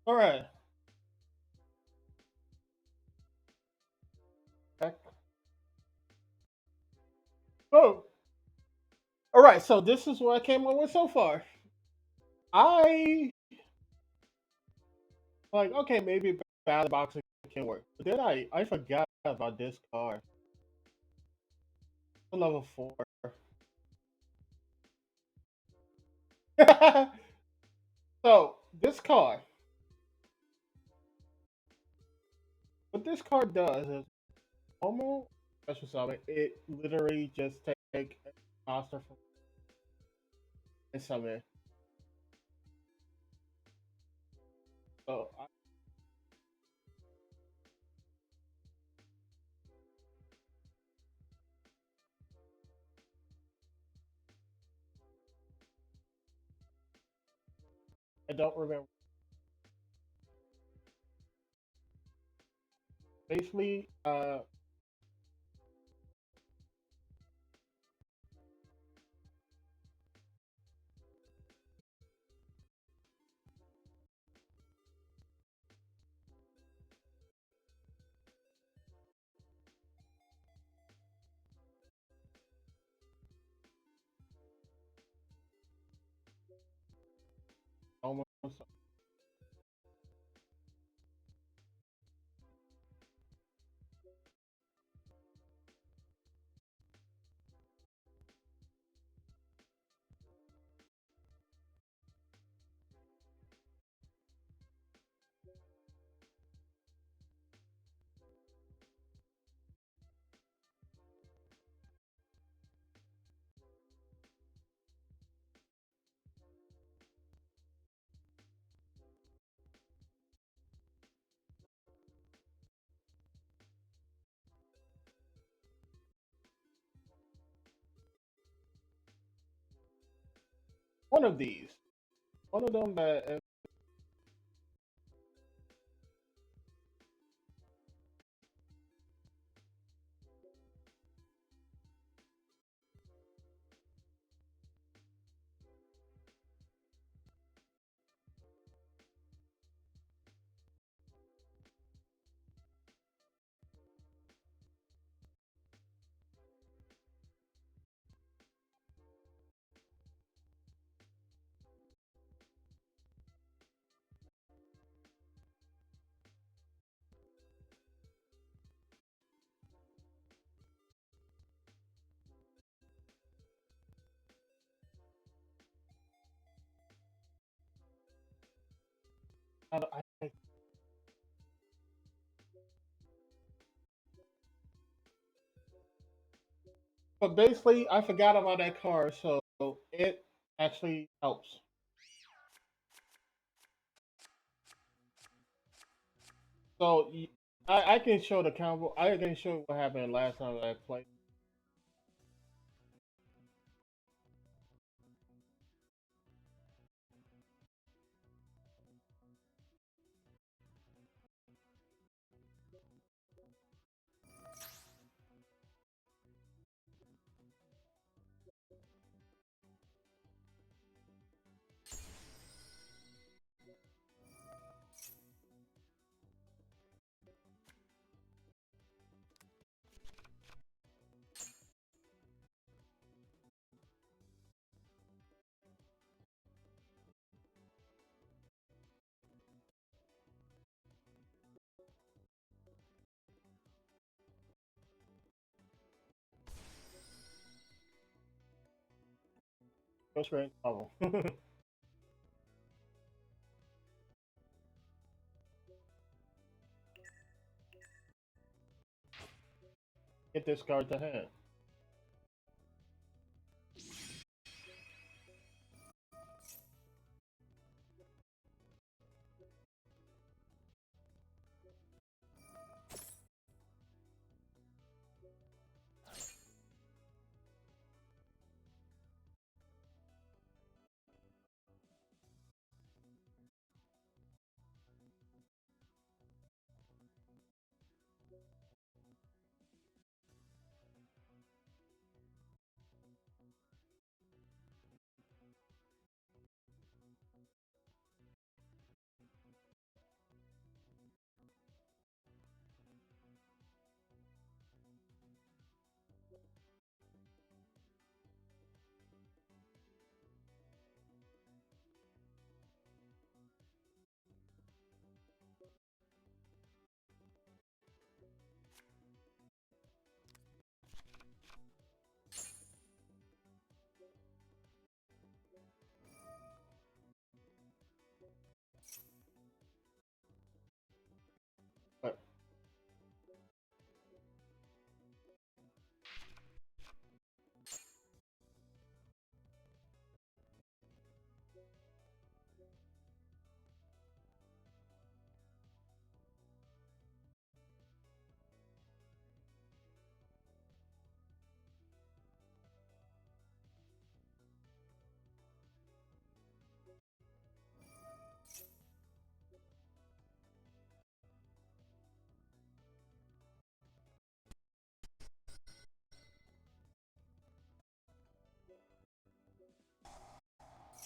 All right. Heck. Oh, all right. So this is what I came up with so far. I like okay, maybe battle boxing can work, but then I forgot about this card. Level 4. So this card, what this card does is normal special summon. It literally just take a monster from and summon it. So I don't remember. Basically, almost one of these. One of them that I but basically I forgot about that card, so it actually helps. So I can show the combo. I can show what happened last time I played. Go straight combo. Get this card to hand.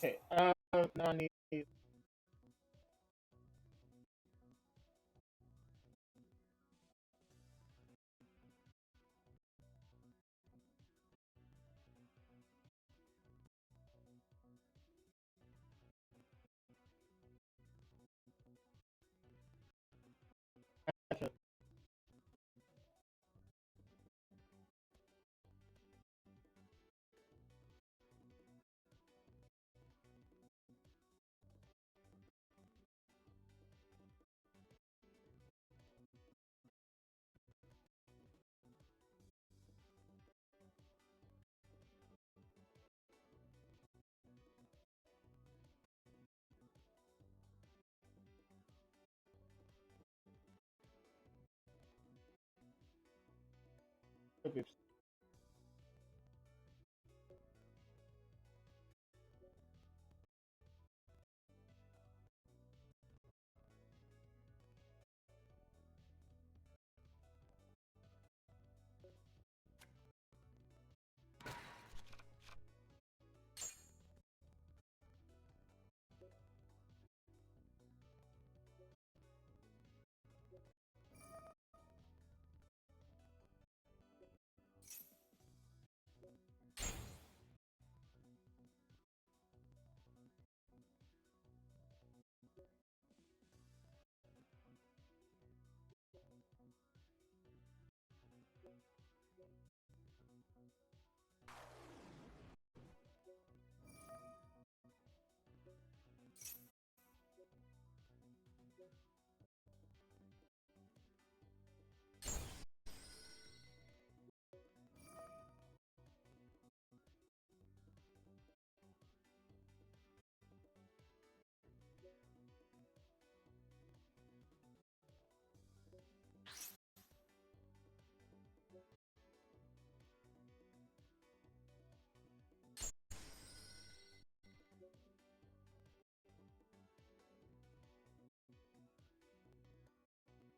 Okay, now I need.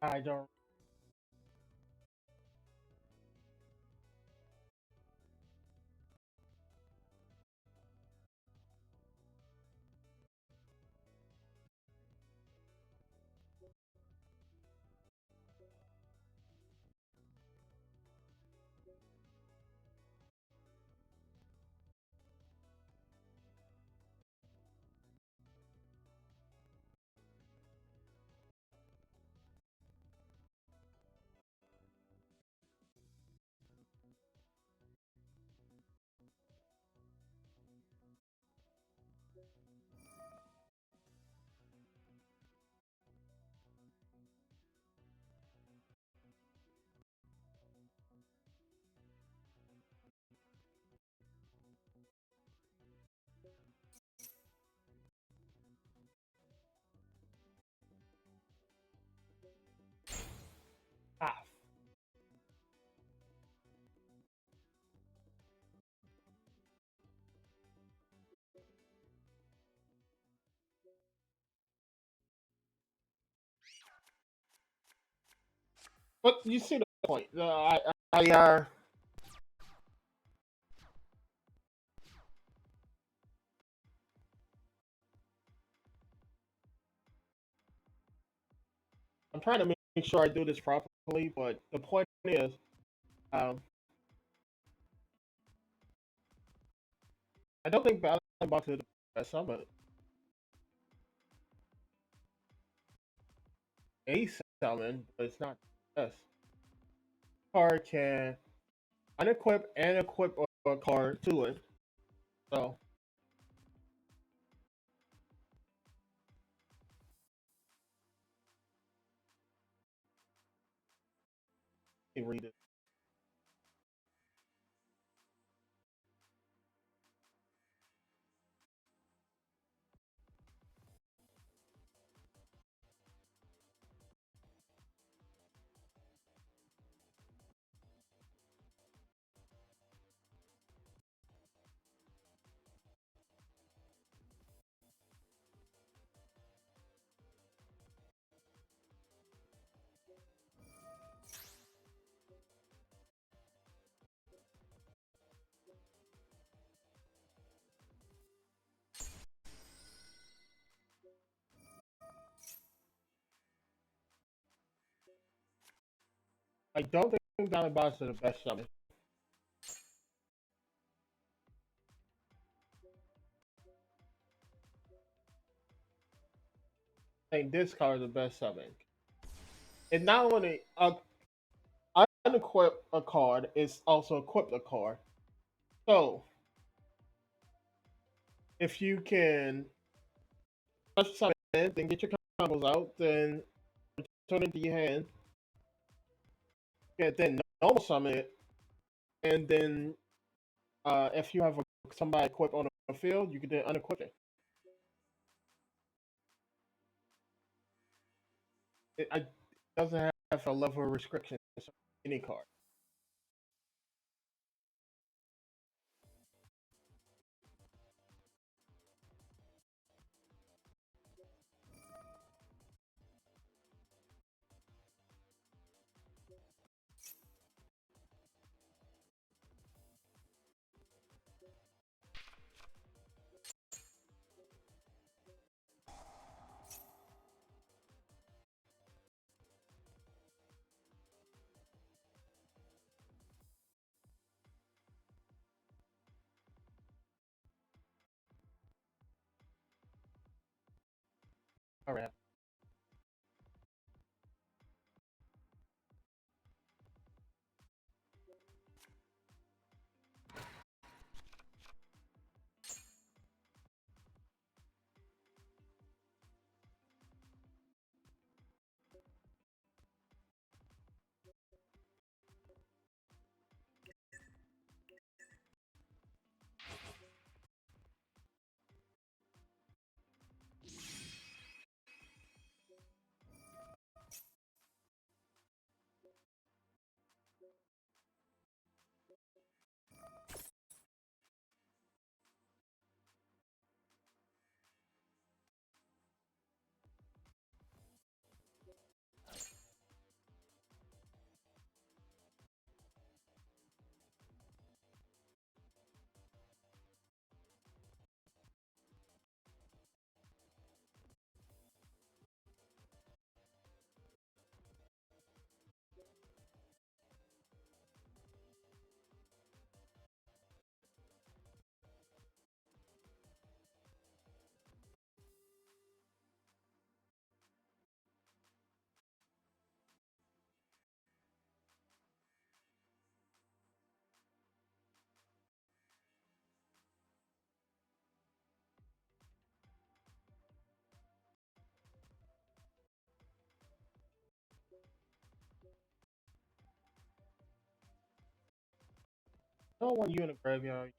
I don't. Ah, but you see the point. I'm trying to make sure I do this properly, but the point is, um, I don't think Battle Box is the best summon. A summon, but it's not the best. Card can unequip and equip a card to it. So, let me read it. I don't think Diamond Boss is the best summon. I think this card is the best summon. It not only unequip a card, it's also equip a card. So if you can touch summon, then get your combos out, then turn into your hand, then normal summon it, and then if you have somebody equipped on the field, you can then unequip it. It doesn't have a level of restriction on any card. All right. I don't want you in the graveyard.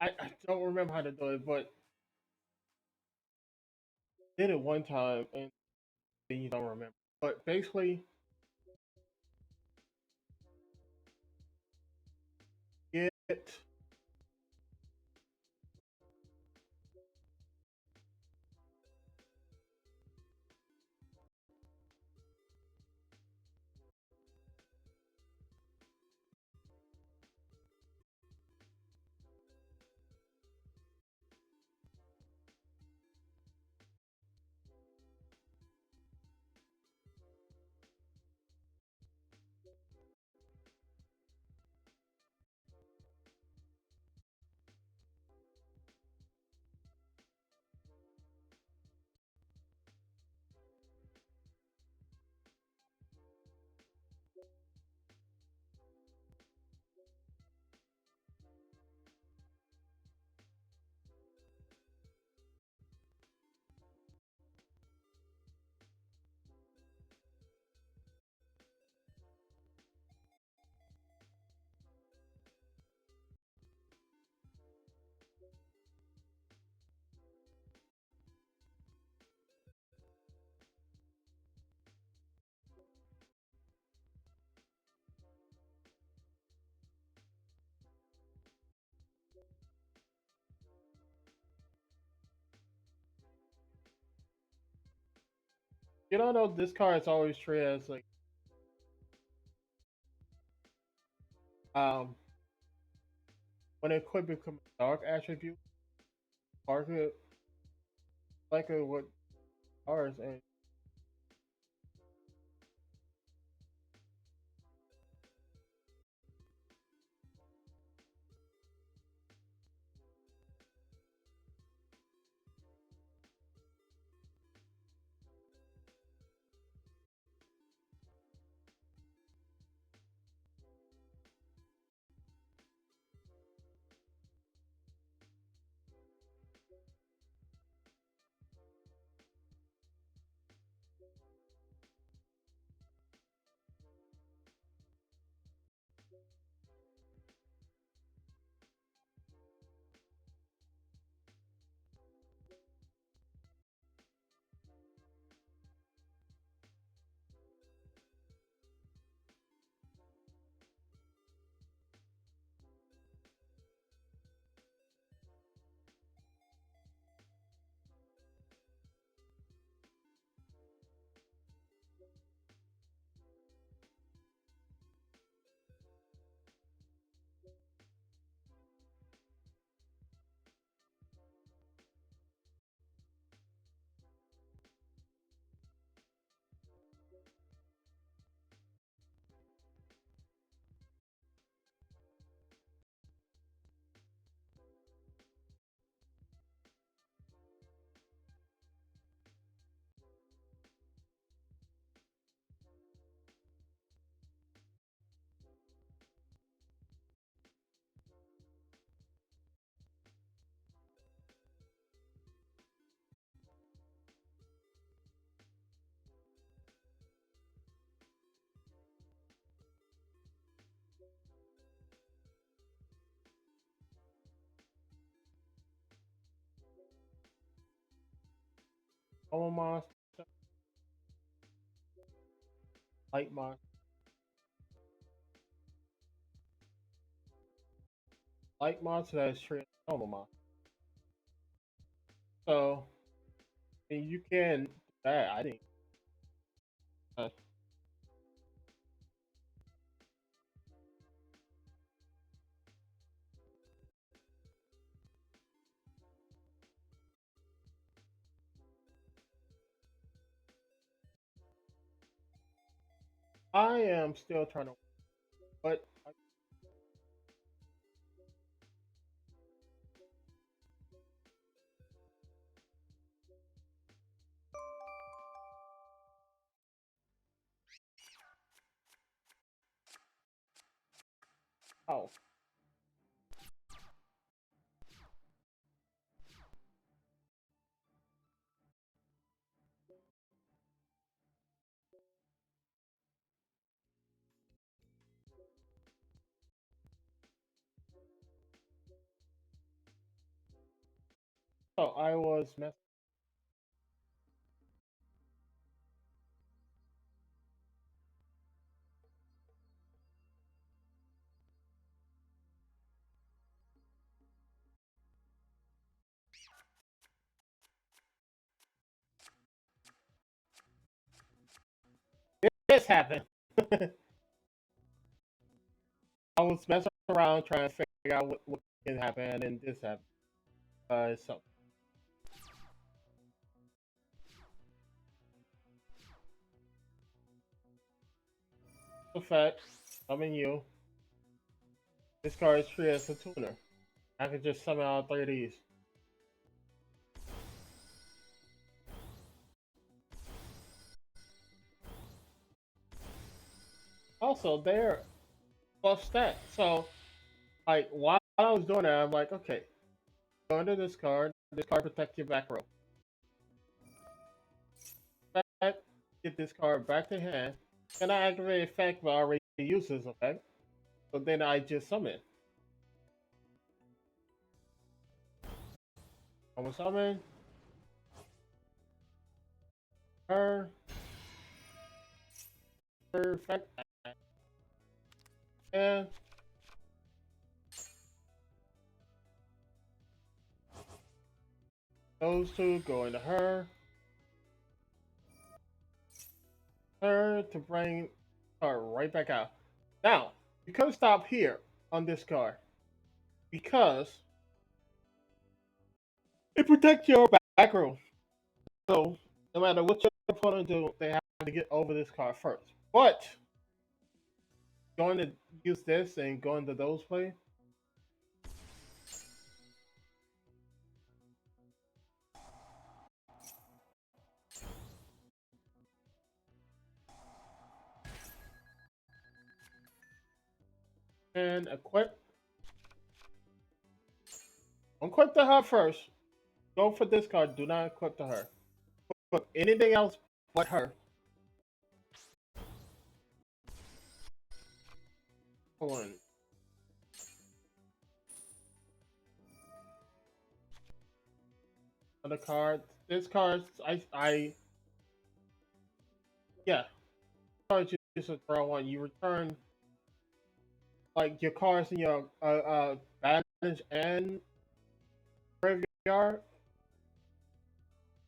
I don't remember how to do it, but did it one time, and you don't remember. But basically, get you don't know this card is always treated as like um when it could become a dark attribute, or could like it with cards and normal monster, light monster, light monster that is treated as normal monster. So and you can do that. I think. Uh, I am still trying to, but oh, so I was messing. this happened. I was messing around trying to figure out what can happen, and then this happened. So effect, summon you. This card is treated as a tuner. I could just summon all three of these. Also, they're buff stat. So, like, while I was doing that, I'm like, okay, go into this card. This card protects your back row. Back, get this card back to hand. Then I activate effect, but I already used this effect. So then I just summon. I'm gonna summon her. Her effect. And those two go into her. Her to bring her right back out. Now, you could stop here on this card because it protects your back row. So no matter what your opponent do, they have to get over this card first. But going to use this and going to those play. And equip. Equip the her first. Go for this card. Do not equip to her. Equip anything else but her. Hold on. Other card. This card, yeah. Card just a throw one. You return like your cards in your advantage and graveyard.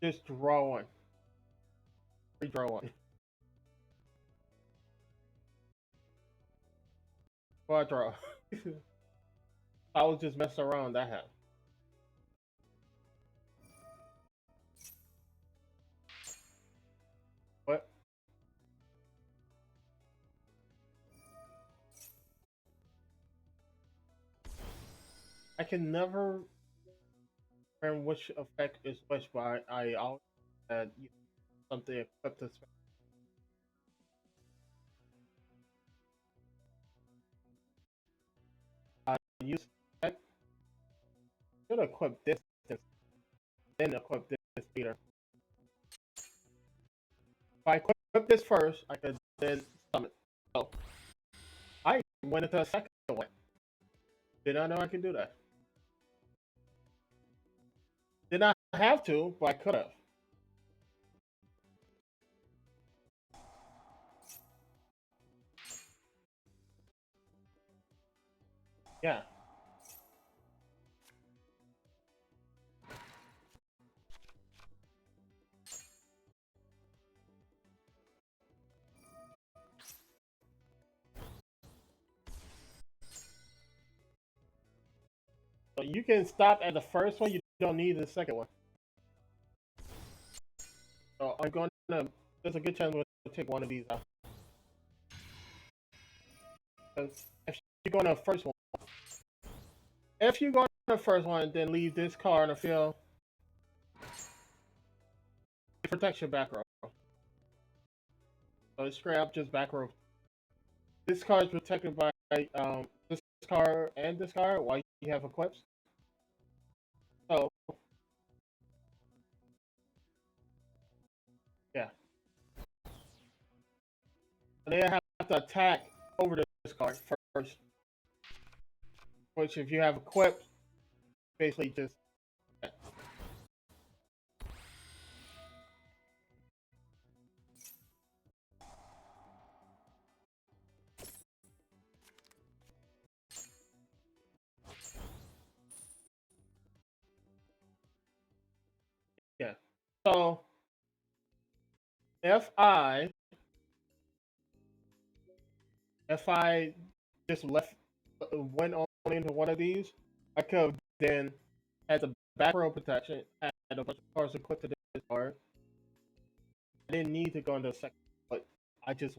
Just draw one. Redraw one. Quadro. I was just messing around. That happened. What? I can never remember which effect is which, but I always had something equipped to spell. I use effect. Should equip this, then equip this later. If I equip this first, I could then summon. So I went into a second one. Did not know I could do that. Did not have to, but I could have. Yeah. So you can stop at the first one. You don't need the second one. So I'm going to. There's a good chance we'll take one of these out. Because if you go on the first one, if you go on the first one, then leave this card on the field. It protects your back row. So it's straight up just back row. This card is protected by this card and this card while you have equips. So yeah. And they have to attack over this card first. Which if you have equipped, basically just yeah. So if I If I just left went on into one of these, I could have then had the back row protection, had a bunch of cards equipped to this card. I didn't need to go into the second, but I just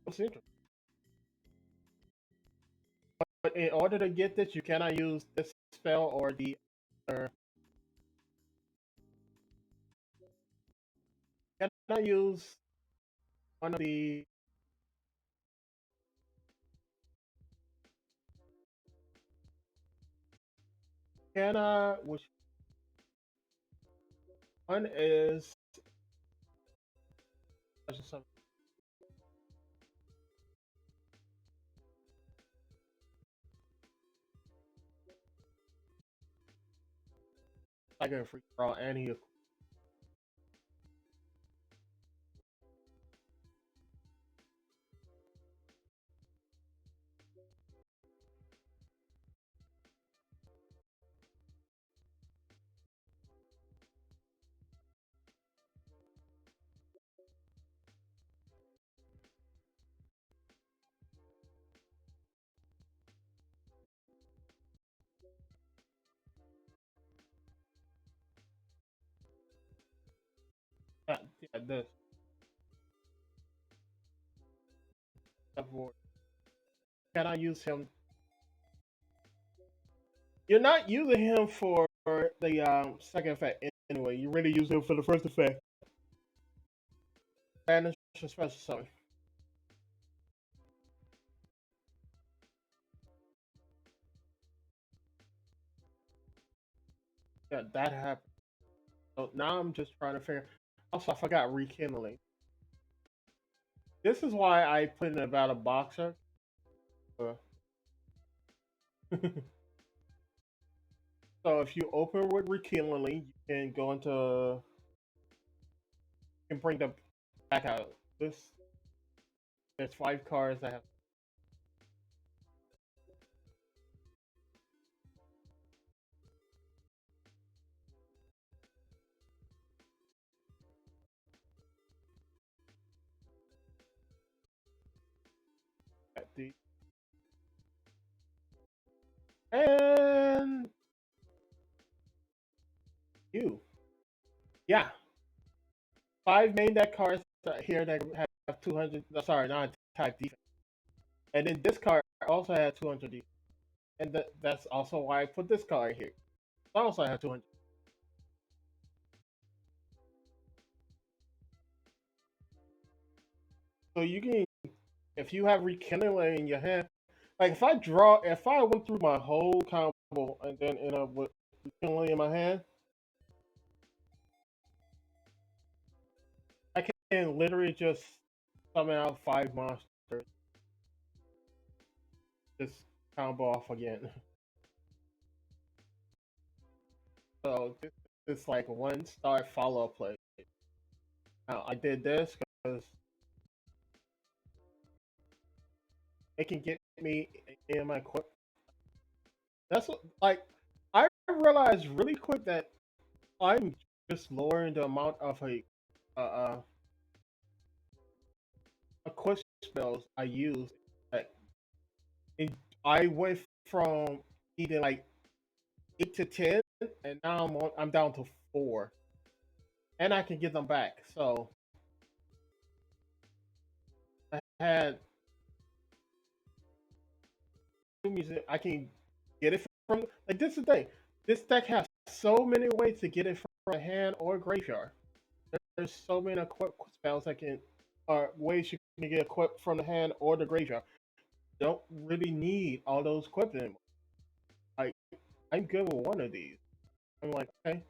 was interested. But in order to get this, you cannot use this spell or the or cannot use one of the cannot which one is I can free draw and he yeah, this cannot use him. You're not using him for the second effect anyway. You really use him for the first effect. Banish a special summon. Yeah, that happened. So now I'm just trying to figure. Also, I forgot rekindling. This is why I put in about a boxer. So if you open with rekindling, you can go into you can bring the back out. This there's 5 cards that have the and you. Yeah, 5 main deck cards here that have 200. Sorry, not type defense. And then this card also had 200 defense. And that's also why I put this card here. I also have 200. So you can, if you have rekindling in your hand, like if I went through my whole combo and then end up with rekindling in my hand, I can literally just summon out 5 monsters, just combo off again. So it's like one star follow up play. Now I did this because it can get me in my quick. That's what, like I realized really quick that I'm just lowering the amount of uh, uh, a quick spells I use. Like, and I went from either like 8 to 10, and now I'm down to 4, and I can get them back. So I had music. I can get it from like this is the thing. This deck has so many ways to get it from a hand or graveyard. There's so many equipped spells that can, or ways you can get equipped from the hand or the graveyard. Don't really need all those equipped anymore. Like I'm good with one of these. I'm like, okay,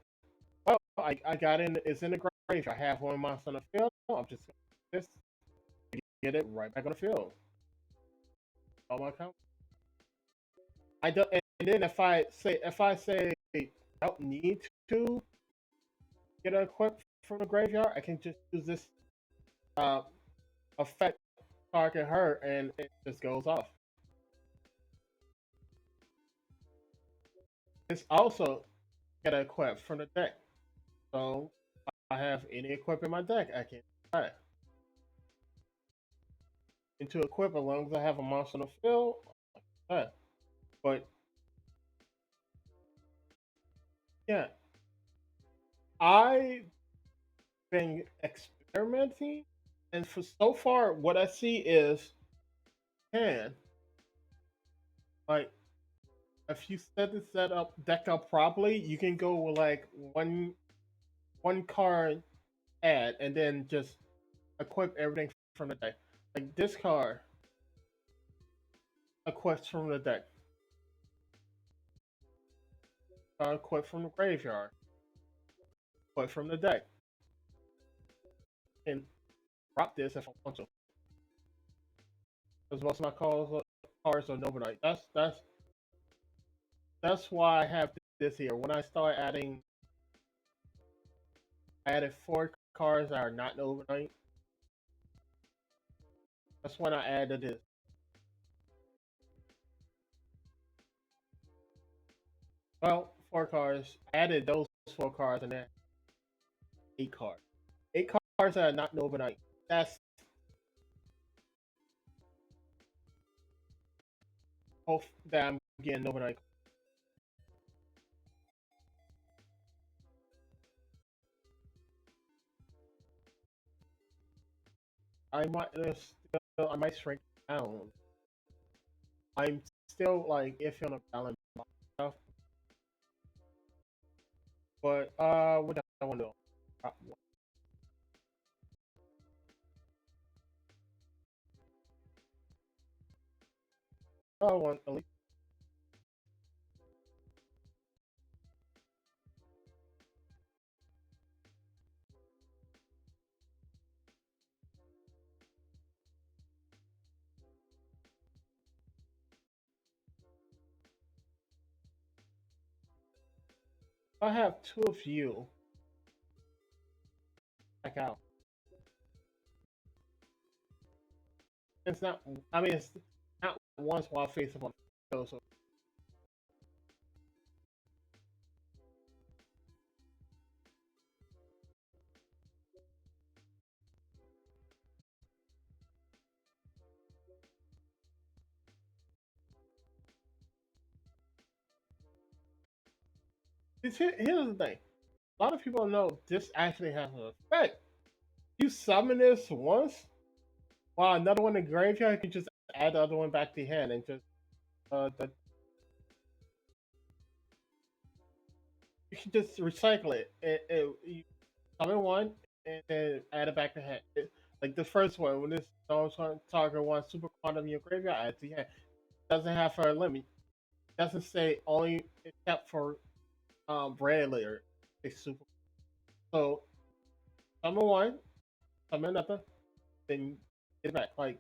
well, I got in. It's in the graveyard. I have one monster on the field. I'm just gonna just get it right back on the field. All my account. I don't. And then if I say I don't need to get it equipped from the graveyard, I can just use this uh, effect target her, and it just goes off. It's also get equipped from the deck. So I have any equip in my deck, I can try it. And to equip, as long as I have a monster on the field, yeah. But yeah, I've been experimenting, and for so far, what I see is, can like if you set the deck up properly, you can go with like one card add, and then just equip everything from the deck. Like this card equips from the deck, equip from the graveyard, equip from the deck, and drop this if I want to. Because most of my cards are overnight. That's why I have this here. When I start adding, I added 4 cards that are not overnight. That's when I added this. Well, 4 cards. I added those 4 cards and then 8 cards. 8 cards that are not overnight. That's hope that I'm getting overnight. I might I might shrink down. I'm still like iffy on a balance stuff, but what do I want to do? I want at least if I have 2 of you back out. It's not. I mean, it's not once while face up on the show. So here's the thing. A lot of people don't know this actually has an effect. You summon this once, while another one in the graveyard, you can just add the other one back to your hand and just the, you can just recycle it. You summon one and then add it back to hand. Like the first one, when this target wants super quantum in your graveyard, add to your hand. Doesn't have a limit. Doesn't say only except for brand layer. It's super. So summon one, summon another, then get it back. Like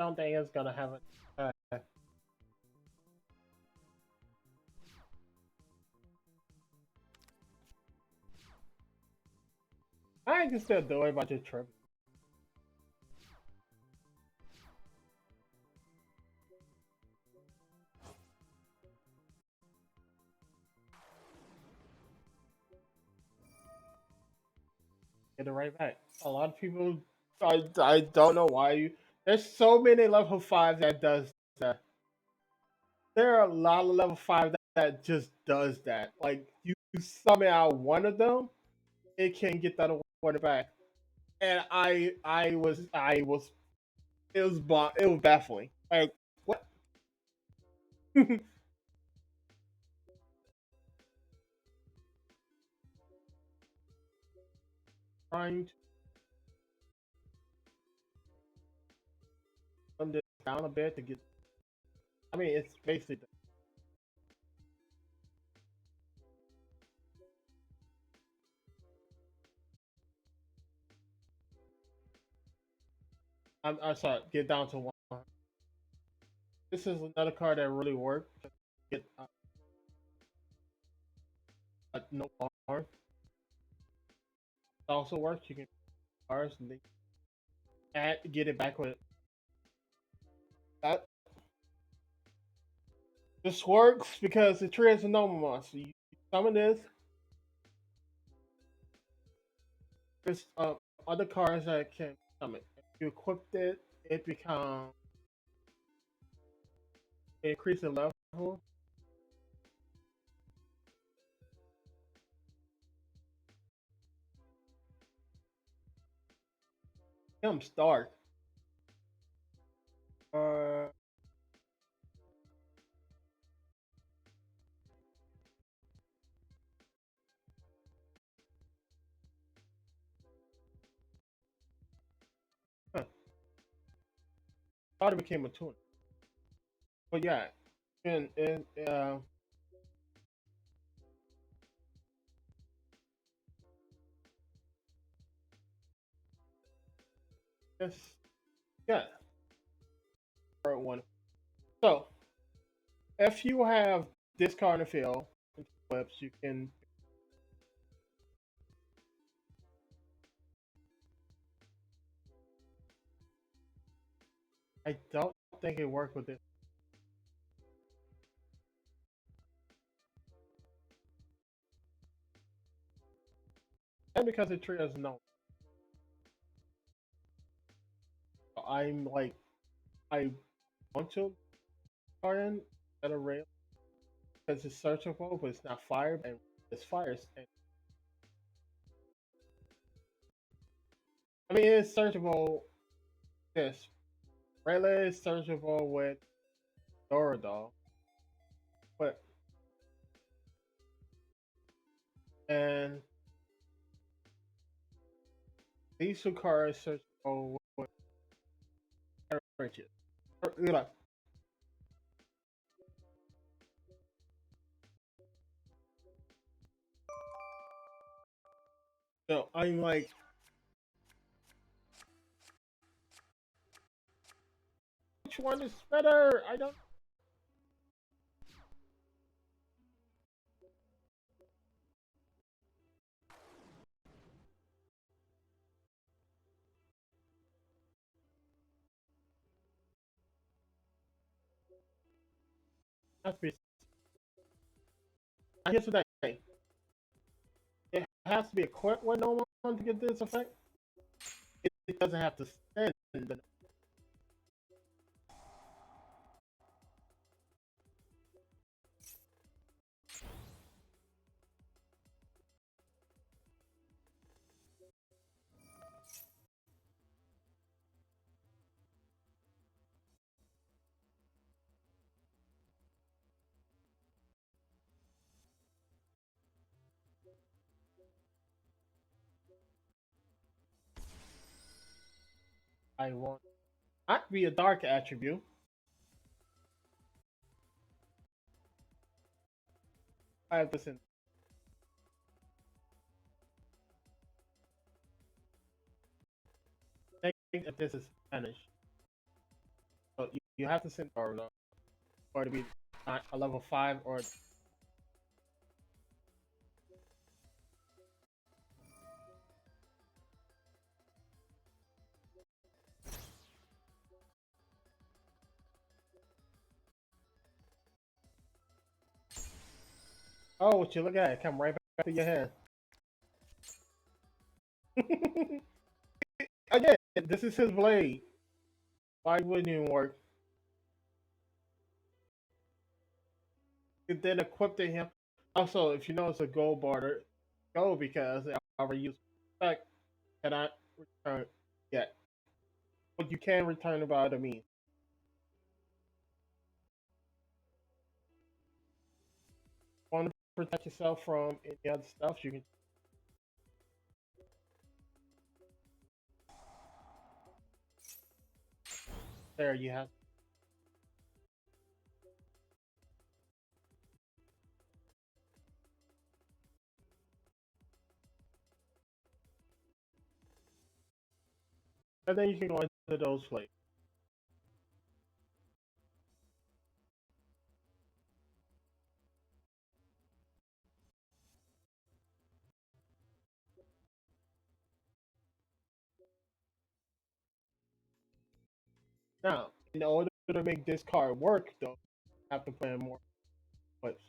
something is gonna have it. I can still do it by just trip. Get it right back. A lot of people, I don't know why you. There's so many level 5 that does that. There are a lot of level 5 that just does that. Like you summon out one of them, it can get that one back. And I was it was baffling. Like what? Trying to come this down a bit to get. I mean, it's basically. I'm sorry. Get down to one. This is another card that really worked. Get no harm. It also works. You can cards and they add get it back with that. This works because it triggers a normal monster. You summon this. There's other cards that can summon. If you equip it, it becomes increase the level. Him start. Uh, huh. Thought it became a tune. But yeah, and it's yeah, part one. So if you have this card in the field, flips, you can. I don't think it worked with this, and because it triggers no. I'm like I want to card in at a rail because it's searchable, but it's not fire, and it's fires. And I mean, it's searchable. This Rayleigh is searchable with Doradol, but and these two cards searchable with Riches. So I'm like, which one is better? I don't. Has to be. Here's the thing. It has to be equipped with no one to get this effect. It doesn't have to spend. I want not be a dark attribute. I have this in. I think that this is Spanish. So you have to send or to be a level 5 or. Oh, what you look at it, come right back to your hand. Again, this is his blade. Why wouldn't it work? It then equipped him. Also, if you know it's a gold border, go because I already used effect cannot return yet. But you can return it by other means. protect yourself from any other stuff, you can there you have. And then you can go into those places. Now, in order to make this card work, though, you have to play in more places.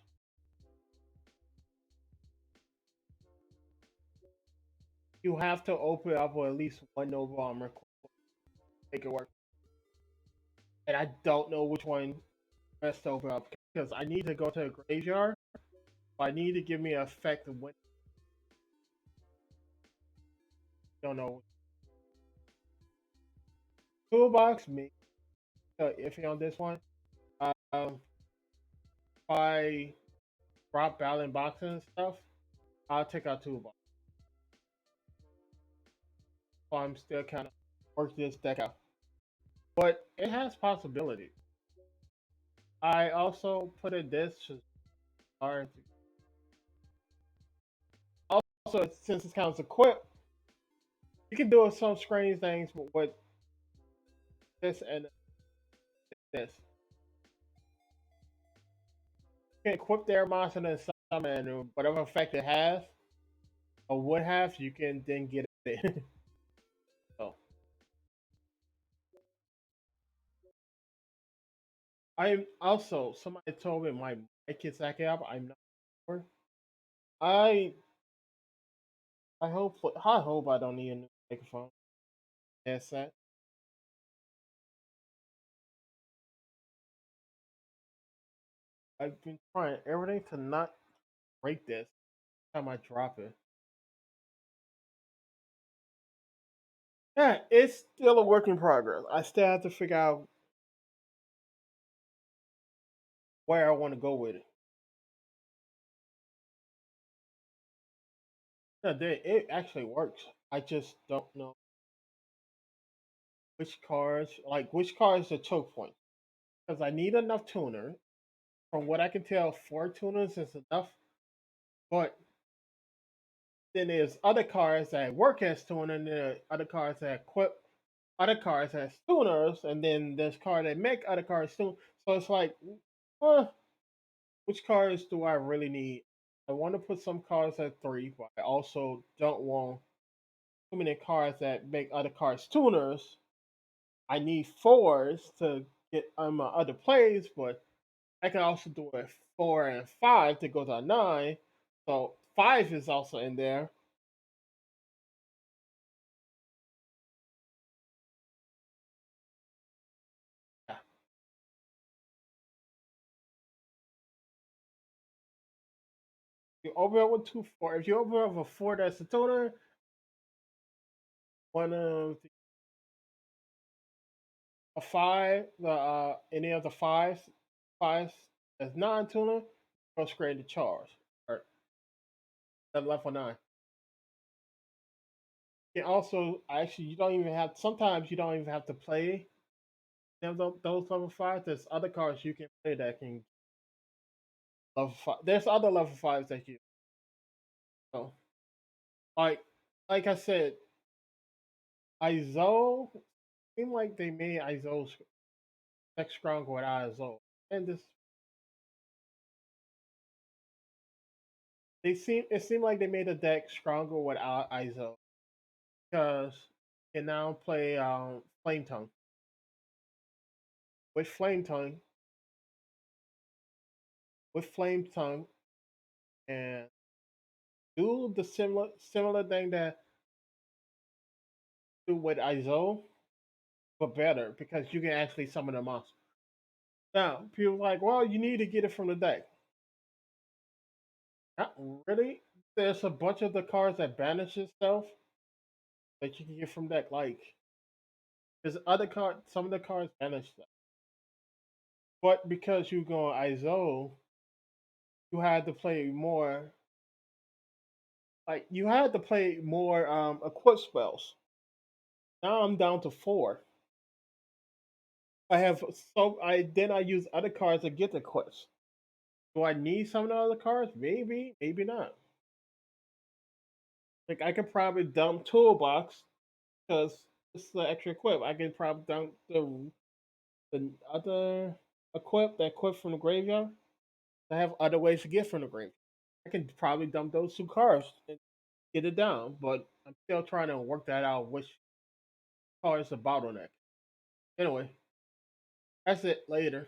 You have to open up with at least one Nova Armor to make it work. And I don't know which one best to open up because I need to go to a graveyard. But I need to give me an effect of when I don't know. Toolbox me iffy on this one. If I drop battle boxes and stuff, I'll take out toolbox. So I'm still kind of working this deck out. But it has possibilities. I also put in this hard. Also, since it counts equipped, you can do some strange things with this and this. You can equip their monster and summon whatever effect it has or would have, you can then get it. So I'm also somebody told me my mic is acting up. I'm not sure. I I hope I don't need a new microphone headset. I've been trying everything to not break this time I drop it. Yeah, it's still a work in progress. I still have to figure out where I want to go with it. Yeah, it actually works. I just don't know which cards are choke points. Because I need enough tuner. From what I can tell, 4 tuners is enough. But then there's other cards that work as tuner, and there are other cards that equip other cards as tuners, and then there's cards that make other cards tune. So it's like, uh, which cards do I really need? I want to put some cards at 3, but I also don't want too many cards that make other cards tuners. I need 4s to get on my other plays, but I can also do a 4 and 5 to go to a 9. So 5 is also in there. Yeah. You open up with 2 4. If you open up with a 4 that's a tuner, one of a 5, the any of the fives that's non-tuner, go straight to charge. Or that left for 9. You can also actually you don't even have sometimes you don't even have to play those level 5. There's other cards you can play that can level 5. There's other level 5s that you so like like I said, Isolde seemed like they made Isolde sex stronger with Isolde. And this it seemed like they made the deck stronger without Isolde. Because you can now play Flame Tongue. With Flame Tongue with Flame Tongue and do the similar thing that do with Isolde, but better because you can actually summon a monster. Now, people are like, well, you need to get it from the deck. Not really. There's a bunch of the cards that banish itself that you can get from deck. Like there's other cards, some of the cards banish stuff. But because you go Isolde, you had to play more. Like you had to play more equip spells. Now I'm down to four. I have so I use other cards to get the equips. Do I need some of the other cards? Maybe, maybe not. Like I could probably dump toolbox because it's the extra equip. I could probably dump the other equip, that equip from the graveyard. I have other ways to get from the graveyard. I can probably dump those two cards and get it down, but I'm still trying to work that out. Which card is the bottleneck? Anyway, that's it. Later.